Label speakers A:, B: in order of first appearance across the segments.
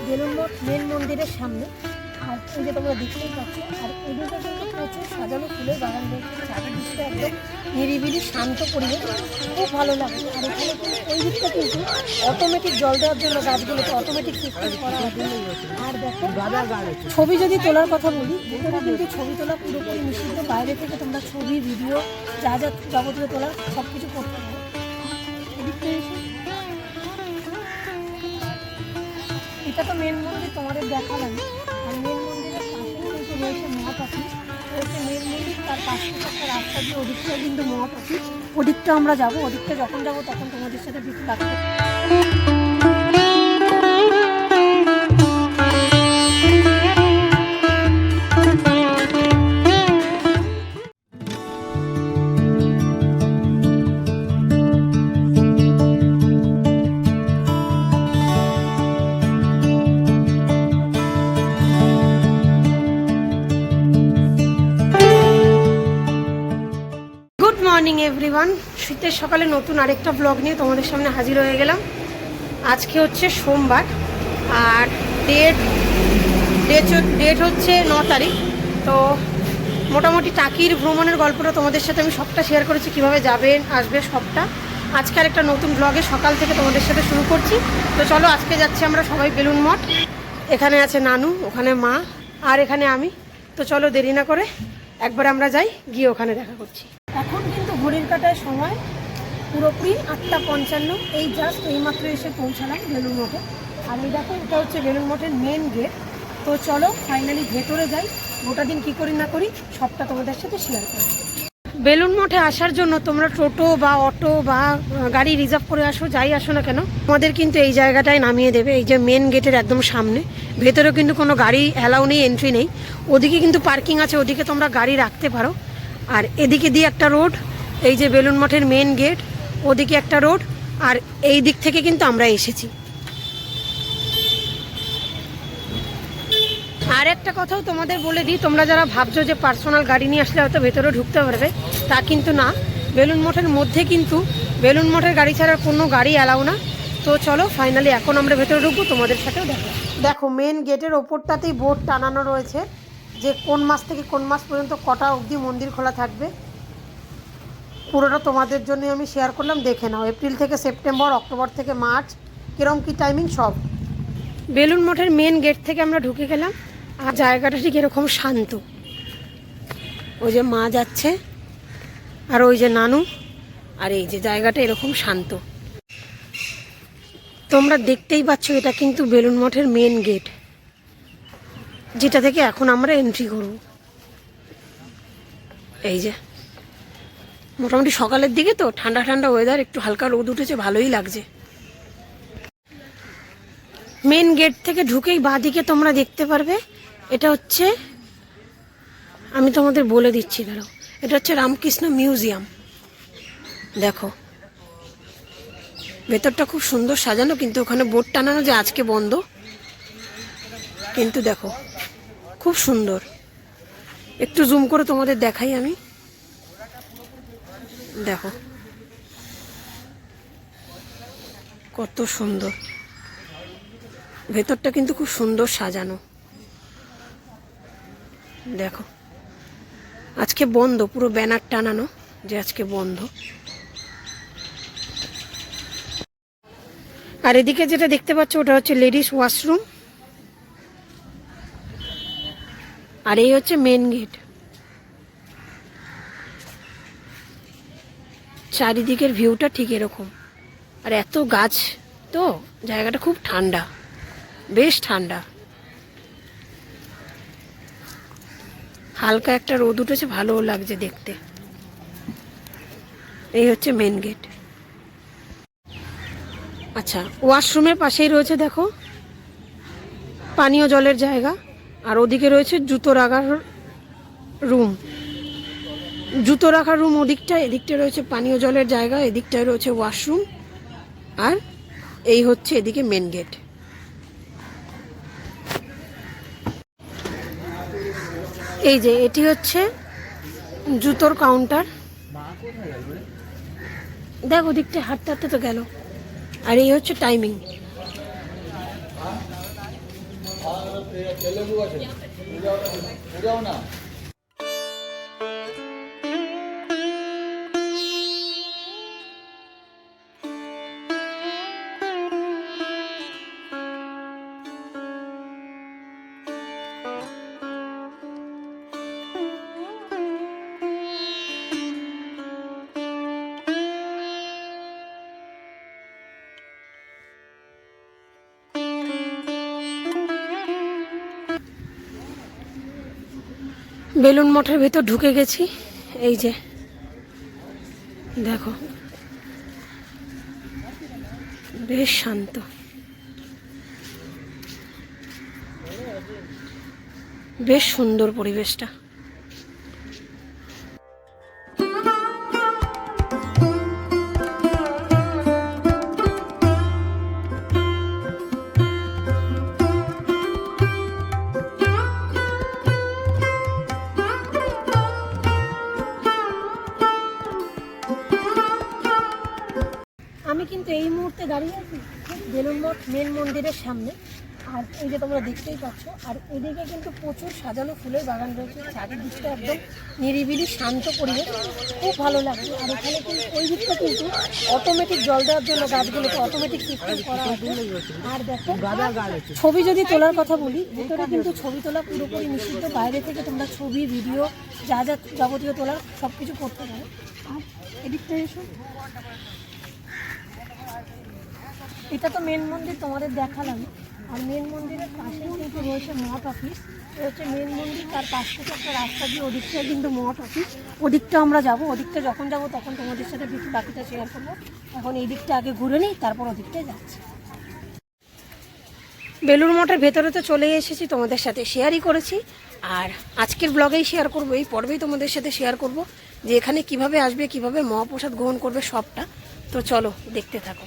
A: Balloon মঠ main মন্দিরের সামনে। আর এই যে তোমরা দেখতেই পাচ্ছ, আর এদিকে কিন্তু প্রচুর সাজানো ফুলের বাগান রয়েছে, চারিদিকটা একদম নিরিবিলি শান্ত পরিবেশ, খুব ভালো লাগে। আর এখানে কিন্তু ওই দিকটা কিন্তু অটোমেটিক জল দেওয়ার জন্য গাছগুলোকে অটোমেটিক সিস্টেম করা হবে। আর দেখো ছবি যদি তোলার কথা বলি, ভিতরে কিন্তু ছবি তোলা পুরোপুরি নিষিদ্ধ। বাইরে থেকে তোমরা ছবি ভিডিও যা যা যাবতীয় তোলার সব কিছু করতে পারো। এদিকটা এটা তো মেন মন্দির তোমাদের দেখালাম। আর মেন মন্দিরের পাশে কিন্তু রয়েছে মঠ অফিস, রয়েছে মেন মন্দির, তার পাশ থেকে একটা রাস্তা দিয়ে ওদিকটা কিন্তু মঠ অফিস। ওদিকটা আমরা যাবো, ওদিকটা যখন যাবো তখন তোমাদের সাথে বিক্রি রাখবো। মর্নিং এভরিওয়ান, শীতের সকালে নতুন আরেকটা ব্লগ নিয়ে তোমাদের সামনে হাজির হয়ে গেলাম। আজকে হচ্ছে সোমবার, আর ডেট হচ্ছে 9 তারিখ। তো মোটামুটি টাকির ভ্রমণের গল্পটা তোমাদের সাথে আমি সবটা শেয়ার করেছি, কিভাবে যাবেন আসবে সবটা। আজকে আর একটা নতুন ব্লগে সকাল থেকে তোমাদের সাথে শুরু করছি। তো চলো, আজকে যাচ্ছি আমরা সবাই বেলুন মঠ। এখানে আছে নানু, ওখানে মা, আর এখানে আমি। তো চলো দেরি না করে একবার আমরা যাই, গিয়ে ওখানে দেখা করছি। এখন কিন্তু ঘড়ির কাটায় সময় পুরোপুরি 8:55। এই জাস্ট এইমাত্র এসে পৌঁছালাম বেলুন মঠে। আর এই দেখো, এটা হচ্ছে বেলুন মঠের মেন গেট। তো চলো ফাইনালি ভেতরে যাই, গোটা দিন কী করি না করি সবটা তোমাদের সাথে শেয়ার করি। বেলুন মঠে আসার জন্য তোমরা টোটো বা অটো বা গাড়ি রিজার্ভ করে আসো, যাই আসো না কেন, তোমাদের কিন্তু এই জায়গাটায় নামিয়ে দেবে, এই যে মেন গেটের একদম সামনে। ভেতরেও কিন্তু কোনো গাড়ি অ্যালাউ নেই, এন্ট্রি নেই। ওদিকে কিন্তু পার্কিং আছে, ওদিকে তোমরা গাড়ি রাখতে পারো। আর এদিকে দিয়ে একটা রোড, এই যে বেলুন মঠের মেন গেট, ওদিকে একটা রোড, আর এই দিক থেকে কিন্তু আমরা এসেছি। আর একটা কথাও তোমাদের বলে দিই, তোমরা যারা ভাবছো যে পার্সোনাল গাড়ি নিয়ে আসলে হয়তো ভেতরে ঢুকতে পারবে, তা কিন্তু না। বেলুন মঠের মধ্যে কিন্তু বেলুন মঠের গাড়ি ছাড়া কোনো গাড়ি অ্যালাউ না। তো চলো ফাইনালি এখন আমরা ভেতরে ঢুকবো, তোমাদের সাথেও দেখো মেন গেটের ওপরটাতেই বোর্ড টানানো রয়েছে যে কোন মাস থেকে কোন মাস পর্যন্ত কটা অবধি মন্দির খোলা থাকবে। পুরোটা তোমাদের জন্য আমি শেয়ার করলাম, দেখে নাও। এপ্রিল থেকে সেপ্টেম্বর, অক্টোবর থেকে মার্চ, কিরম কি টাইমিং সব। বেলুন মঠের মেন গেট থেকে আমরা ঢুকে গেলাম, আর জায়গাটা ঠিক এরকম শান্ত। ওই যে মা যাচ্ছে, আর ওই যে নানু, আর এই যে জায়গাটা এরকম শান্ত। তোমরা দেখতেই পাচ্ছ, এটা কিন্তু বেলুন মঠের মেন গেট, যেটা থেকে এখন আমরা এন্ট্রি করব। এই যে মোটামুটি সকালের দিকে তো ঠান্ডা ঠান্ডা ওয়েদার, একটু হালকা রোদ উঠেছে, ভালোই লাগছে। মেন গেট থেকে ঢুকেই বাঁদিকে তোমরা দেখতে পারবে, এটা হচ্ছে, আমি তোমাদের বলে দিচ্ছি দাঁড়াও, এটা হচ্ছে রামকৃষ্ণ মিউজিয়াম। দেখো ভেতরটা খুব সুন্দর সাজানো, কিন্তু ওখানে বোর্ড টানানো যে আজকে বন্ধ। কিন্তু দেখো খুব সুন্দর, একটু জুম করে তোমাদের দেখাই আমি। দেখো কত সুন্দর, ভেতরটা কিন্তু খুব সুন্দর সাজানো। দেখো আজকে বন্ধ, পুরো ব্যানার টানানো যে আজকে বন্ধ। আর এদিকে যেটা দেখতে পাচ্ছ, ওটা হচ্ছে লেডিস ওয়াশরুম, আর এই হচ্ছে মেন গেট। চারিদিকের ভিউটা ঠিক এরকম, আর এত গাছ, তো জায়গাটা খুব ঠান্ডা, বেশ ঠান্ডা। হালকা একটা রোদ উঠেছে, ভালোও লাগছে দেখতে। এই হচ্ছে মেন গেট। আচ্ছা, ওয়াশরুমের পাশেই রয়েছে দেখো পানীয় জলের জায়গা, আর ওদিকে রয়েছে জুতো রাখার রুম। জুতো রাখার রুম ওদিকটায়, এদিকটায় রয়েছে পানীয় জলের জায়গা, এদিকটায় রয়েছে ওয়াশরুম, আর এই হচ্ছে এদিকে মেন গেট। এই যে এটি হচ্ছে জুতোর কাউন্টার। দেখ ওদিকটা হাঁটতে হাঁটতে তো গেল। আর এই হচ্ছে টাইমিং, বেলুন মঠের ভেতর ঢুকে গেছি। এই যে দেখো, বেশ শান্ত। বেশ সুন্দর পরিবেশটা। আমি কিন্তু এই মুহূর্তে দাঁড়িয়ে আছি বেলুন মঠ মেন মন্দিরের সামনে। আর এই যে তোমরা দেখতেই পাচ্ছ, আর এদিকে কিন্তু প্রচুর সাজানো ফুলের বাগান রয়েছে। চারিদিকটা একদম নিরিবিলি শান্ত পরিবেশ, খুব ভালো লাগছে। আর এখানে কিন্তু ওই দিকটা কিন্তু অটোমেটিক জল দেওয়ার জন্য গাছগুলোকে অটোমেটিক সিস্টেম করা আছে। আর দেখো, ছবি যদি তোলার কথা বলি, ভিতরে কিন্তু ছবি তোলা পুরোপুরি নিষিদ্ধ। বাইরে থেকে তোমরা ছবি, ভিডিও যা যা যাবতীয় তোলার সব কিছু করতে পারো। আর এদিকটা এসো, এটা তো মেন মন্দির তোমাদের দেখালাম। আর মেন মন্দিরের পাশে কিন্তু রয়েছে মঠ অফিস। হচ্ছে মেন মন্দির, তার পাশ থেকে একটা রাস্তা দিয়ে ওদিকটায় কিন্তু মঠ অফিস। ওদিকটা আমরা যাব, ওদিকটা যখন যাব তখন তোমাদের সাথে বাকিটা শেয়ার করবো। এখন এই দিকটা আগে ঘুরে নিই, তারপর ওদিকটায় যাচ্ছি। বেলুড় মঠের ভেতরে তো চলে এসেছি, তোমাদের সাথে শেয়ারই করেছি। আর আজকের ব্লগেই শেয়ার করবো, এই পর্বেই তোমাদের সাথে শেয়ার করব যে এখানে কিভাবে আসবে, কিভাবে মহাপ্রসাদ গ্রহণ করবে, সবটা। তো চলো দেখতে থাকো।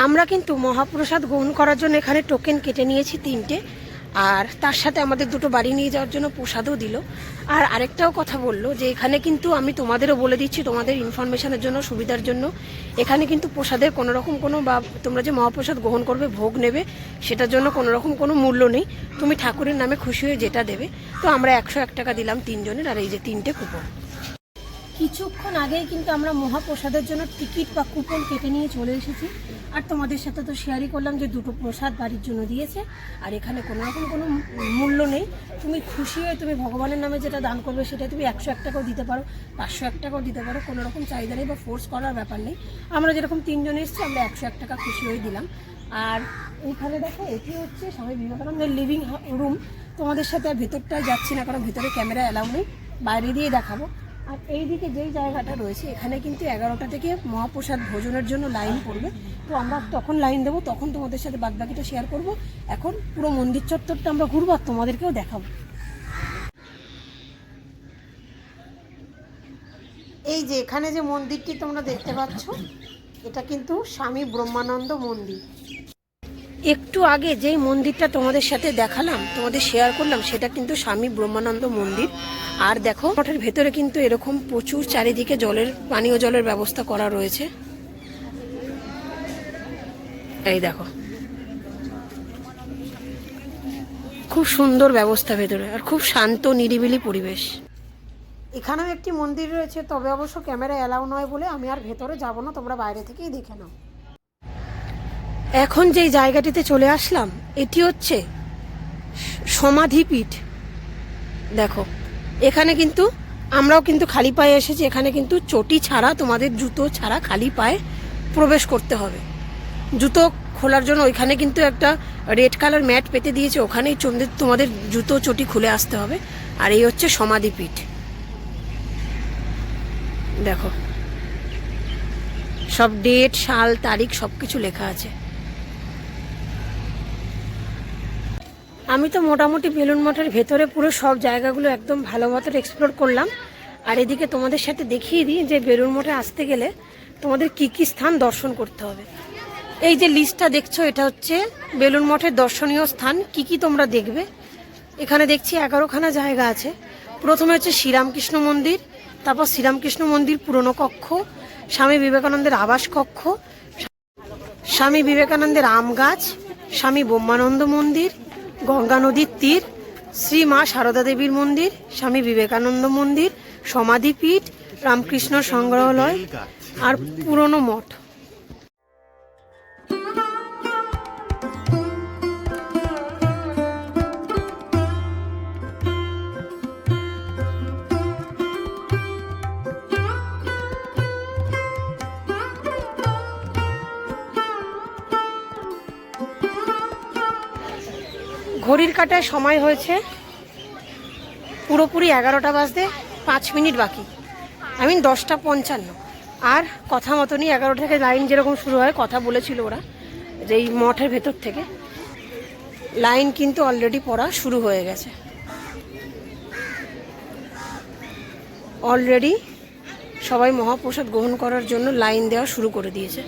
A: আমরা কিন্তু মহাপ্রসাদ গ্রহণ করার জন্য এখানে টোকেন কেটে নিয়েছি 3টে। আর তার সাথে আমাদের 2টো বাড়ি নিয়ে যাওয়ার জন্য প্রসাদও দিল। আর আরেকটাও কথা বললো যে এখানে কিন্তু, আমি তোমাদেরও বলে দিচ্ছি তোমাদের ইনফরমেশনের জন্য, সুবিধার জন্য, এখানে কিন্তু প্রসাদের কোনো রকম কোনো, বা তোমরা যে মহাপ্রসাদ গ্রহণ করবে, ভোগ নেবে, সেটার জন্য কোনো রকম কোনো মূল্য নেই। তুমি ঠাকুরের নামে খুশি হয়ে যেটা দেবে। তো আমরা 101 টাকা দিলাম 3 জনের। আর এই যে 3টে কুপন। কিছুক্ষণ আগেই কিন্তু আমরা মহাপ্রসাদের জন্য টিকিট বা কুপন কেটে নিয়ে চলে এসেছি। আর তোমাদের সাথে তো শেয়ারই করলাম যে 2টো প্রসাদ বাড়ির জন্য দিয়েছে। আর এখানে কোনো রকম কোনো মূল্য নেই। তুমি খুশি হয়ে তুমি ভগবানের নামে যেটা দান করবে সেটা তুমি 101 টাকাও দিতে পারো, 501 টাকাও দিতে পারো। কোনো রকম চাহিদা নেই বা ফোর্স করার ব্যাপার নেই। আমরা যেরকম 3 জনে এসেছি, আমরা 101 টাকা খুশি হয়ে দিলাম। আর এইখানে দেখো, এটি হচ্ছে স্বামী বিবেকানন্দের লিভিং রুম। তোমাদের সাথে আর ভেতরটায় যাচ্ছি না, কারণ ভেতরে ক্যামেরা অ্যালাউ নেই, বাইরে দিয়ে দেখাবো। আর এইদিকে যেই জায়গাটা রয়েছে, এখানে কিন্তু 11টা থেকে মহাপ্রসাদ ভোজনের জন্য লাইন পড়বে। তো আমরা তখন লাইন দেবো, তখন তোমাদের সাথে বাদবাকিটা শেয়ার করব। এখন পুরো মন্দির চত্বরটা আমরা ঘুরবো আর তোমাদেরকেও দেখাবো। এই যে এখানে যে মন্দিরটি তোমরা দেখতে পাচ্ছ, এটা কিন্তু স্বামী ব্রহ্মানন্দ মন্দির। একটু আগে যেই মন্দিরটা তোমাদের সাথে দেখালাম, তোমাদের শেয়ার করলাম, সেটা কিন্তু স্বামী ব্রহ্মানন্দ মন্দির। আর দেখো, মঠের ভেতরে কিন্তু এরকম প্রচুর চারিদিকে জলের, পানীয় জলের ব্যবস্থা করা রয়েছে। এই দেখো, খুব সুন্দর ব্যবস্থা ভেতরে, আর খুব শান্ত নিরিবিলি পরিবেশ। এখানেও একটি মন্দির রয়েছে, তবে অবশ্য ক্যামেরা অ্যালাউ নয় বলে আমি আর ভেতরে যাব না, তোমরা বাইরে থেকেই দেখে নাও। এখন যেই জায়গাটিতে চলে আসলাম, এটি হচ্ছে সমাধিপীঠ। দেখো, এখানে কিন্তু আমরাও কিন্তু খালি পায়ে এসেছি। এখানে কিন্তু চটি ছাড়া, তোমাদের জুতো ছাড়া খালি পায়ে প্রবেশ করতে হবে। জুতো খোলার জন্য ওইখানে কিন্তু একটা রেড কালার ম্যাট পেতে দিয়েছে, ওখানেই তোমাদের জুতো চটি খুলে আসতে হবে। আর এই হচ্ছে সমাধিপীঠ। দেখো, সব ডেট, সাল, তারিখ সব কিছু লেখা আছে। আমি তো মোটামুটি বেলুড় মঠের ভেতরে পুরো সব জায়গাগুলো একদম ভালো মতো এক্সপ্লোর করলাম। আর এদিকে তোমাদের সাথে দেখিয়ে দিই যে বেলুড় মঠে আসতে গেলে তোমাদের কি কি স্থান দর্শন করতে হবে। এই যে লিস্টটা দেখছো এটা হচ্ছে বেলুড় মঠের দর্শনীয় স্থান। কি কি তোমরা দেখবে এখানে দেখছি 11খানা জায়গা আছে। প্রথমে হচ্ছে শ্রীরামকৃষ্ণ মন্দির, তারপর শ্রীরামকৃষ্ণ মন্দির পুরনো কক্ষ, স্বামী বিবেকানন্দের আবাস কক্ষ, স্বামী বিবেকানন্দের আম গাছ, স্বামী ব্রহ্মানন্দ মন্দির, গঙ্গা নদীর তীর, শ্রী মা সারদা দেবীর মন্দির, স্বামী বিবেকানন্দ মন্দির, সমাধিপীঠ, রামকৃষ্ণ সংগ্রহালয় আর পুরনো মঠ। ঘড়ির কাঁটায় সময় হয়েছে পুরোপুরি 11টা বাজতে 5 মিনিট বাকি, 10টা 55। আর কথা মতনই 11 থেকে লাইন যেরকম শুরু হয়, কথা বলেছিল ওরা যে এই মঠের ভেতর থেকে লাইন কিন্তু অলরেডি পড়া শুরু হয়ে গেছে। অলরেডি সবাই মহাপ্রসাদ গ্রহণ করার জন্য লাইন দেওয়া শুরু করে দিয়েছে।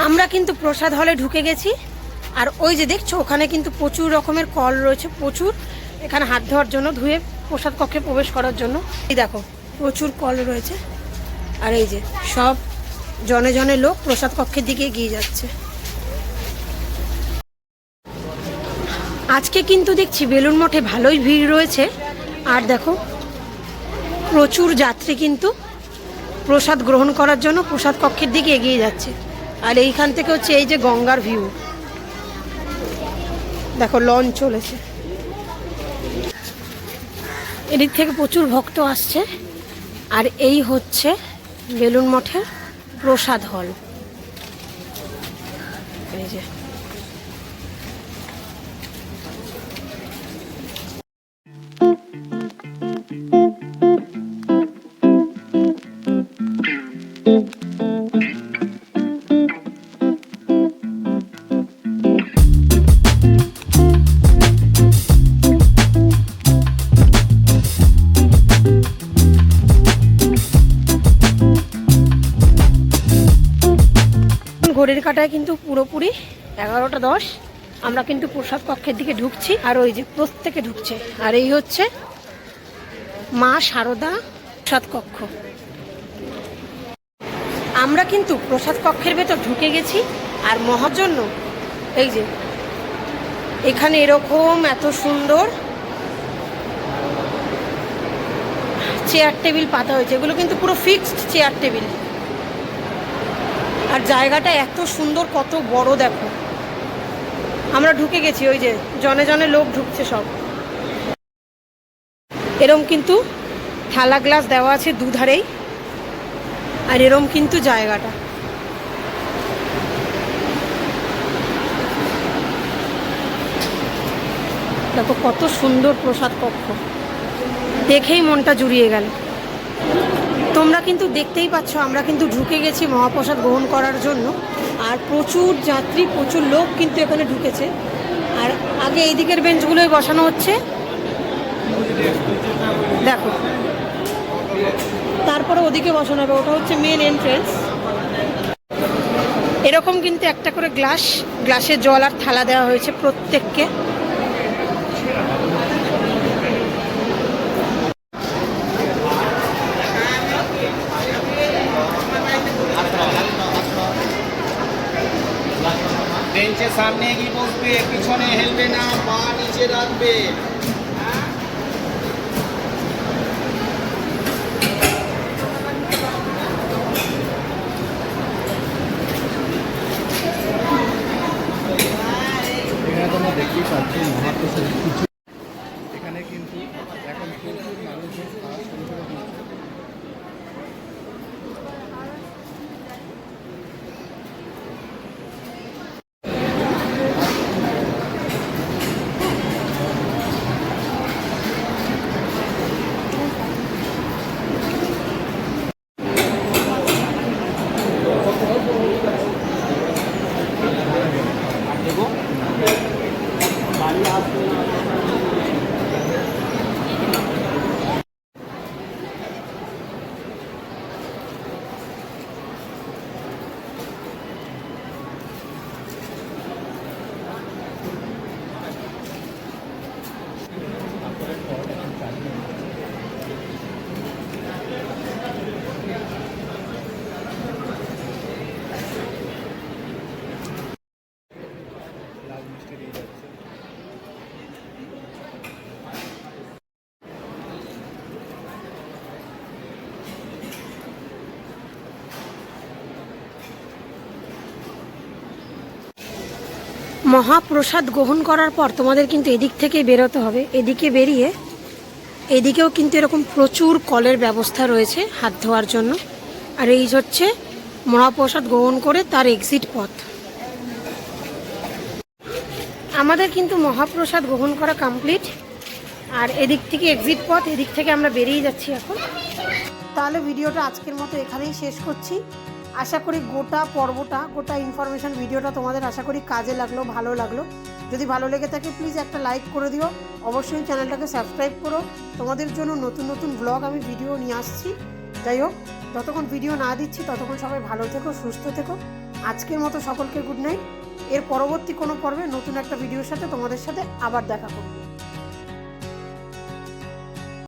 A: আমরা কিন্তু প্রসাদ হলে ঢুকে গেছি। আর ওই যে দেখছো ওখানে কিন্তু প্রচুর রকমের কল রয়েছে, প্রচুর, এখানে হাত ধোয়ার জন্য, ধুয়ে প্রসাদ কক্ষে প্রবেশ করার জন্য। এই দেখো প্রচুর কল রয়েছে। আর এই যে সব জনে জনে লোক প্রসাদ কক্ষের দিকে এগিয়ে যাচ্ছে। আজকে কিন্তু দেখছি বেলুড় মঠে ভালোই ভিড় রয়েছে। আর দেখো প্রচুর যাত্রী কিন্তু প্রসাদ গ্রহণ করার জন্য প্রসাদ কক্ষের দিকে এগিয়ে যাচ্ছে। আর এইখান থেকে হচ্ছে এই যে গঙ্গার ভিউ, দেখো লঞ্চ চলেছে, এদিক থেকে প্রচুর ভক্ত আসছে। আর এই হচ্ছে বেলুড় মঠের প্রসাদ হল। এই যে ঘড়ির কাঁটায় কিন্তু পুরোপুরি 11টা 10। আমরা কিন্তু প্রসাদ কক্ষের দিকে ঢুকছি। আর ওই যে প্রত্যেকে ঢুকছে। আর এই হচ্ছে মা সারদা প্রসাদ কক্ষ। আমরা কিন্তু প্রসাদ কক্ষের ভেতর ঢুকে গেছি। আর মহাজন্য এই যে এখানে এরকম এত সুন্দর চেয়ার টেবিল পাতা হয়েছে, এগুলো কিন্তু পুরো ফিক্সড চেয়ার টেবিল। আর জায়গাটা এত সুন্দর, কত বড় দেখো। আমরা ঢুকে গেছি, ওই যে জনে জনে লোক ঢুকছে সব। এরম কিন্তু থালা গ্লাস দেওয়া আছে দুধারেই। আর এরম কিন্তু জায়গাটা দেখো, কত সুন্দর প্রসাদ কক্ষ, দেখেই মনটা জুড়িয়ে গেল। তোমরা কিন্তু দেখতেই পাচ্ছ আমরা কিন্তু ঢুকে গেছি মহাপ্রসাদ গ্রহণ করার জন্য। আর প্রচুর যাত্রী, প্রচুর লোক কিন্তু এখানে ঢুকেছে। আর আগে এই দিকের বেঞ্চগুলোই বসানো হচ্ছে দেখো, তারপরে ওদিকে বসানো হবে, ওটা হচ্ছে মেন এন্ট্রেন্স। এরকম কিন্তু একটা করে গ্লাসে জল আর থালা দেওয়া হয়েছে প্রত্যেককে।
B: বেঞ্চের সামনে গিয়ে বসবে, পিছনে হেলবে না, পা নিচে রাখবে। এখানে তোমরা দেখতেই পাচ্ছ মহাপ্রসাদ কিছু, এখানে কিন্তু এখন প্রচুর মানুষের খাওয়া শুরু করে দিয়েছে।
A: মহাপ্রসাদ গ্রহণ করার পর তোমাদের কিন্তু এদিক থেকেই বেরোতে হবে। এদিকে বেরিয়ে এদিকেও কিন্তু এরকম প্রচুর কলের ব্যবস্থা রয়েছে হাত ধোয়ার জন্য। আর এই হচ্ছে মহাপ্রসাদ গ্রহণ করে তার এক্সিট পথ। আমাদের কিন্তু মহাপ্রসাদ গ্রহণ করা কমপ্লিট। আর এদিক থেকে এক্সিট পথ, এদিক থেকে আমরা বেরিয়ে যাচ্ছি এখন। তাহলে ভিডিওটা আজকের মতো এখানেই শেষ করছি। আশা করি গোটা ইনফরমেশান ভিডিওটা তোমাদের আশা করি কাজে লাগলো, ভালো লাগলো। যদি ভালো লেগে থাকে প্লিজ একটা লাইক করে দিও, অবশ্যই চ্যানেলটাকে সাবস্ক্রাইব করো। তোমাদের জন্য নতুন নতুন ব্লগ আমি ভিডিও নিয়ে আসছি। যাই হোক, যতক্ষণ ভিডিও না দিচ্ছি ততক্ষণ সবাই ভালো থেকো, সুস্থ থেকো। আজকের মতো সকলকে গুড নাইট। এর পরবর্তী কোনো পর্বে নতুন একটা ভিডিওর সাথে তোমাদের সাথে আবার দেখা করব।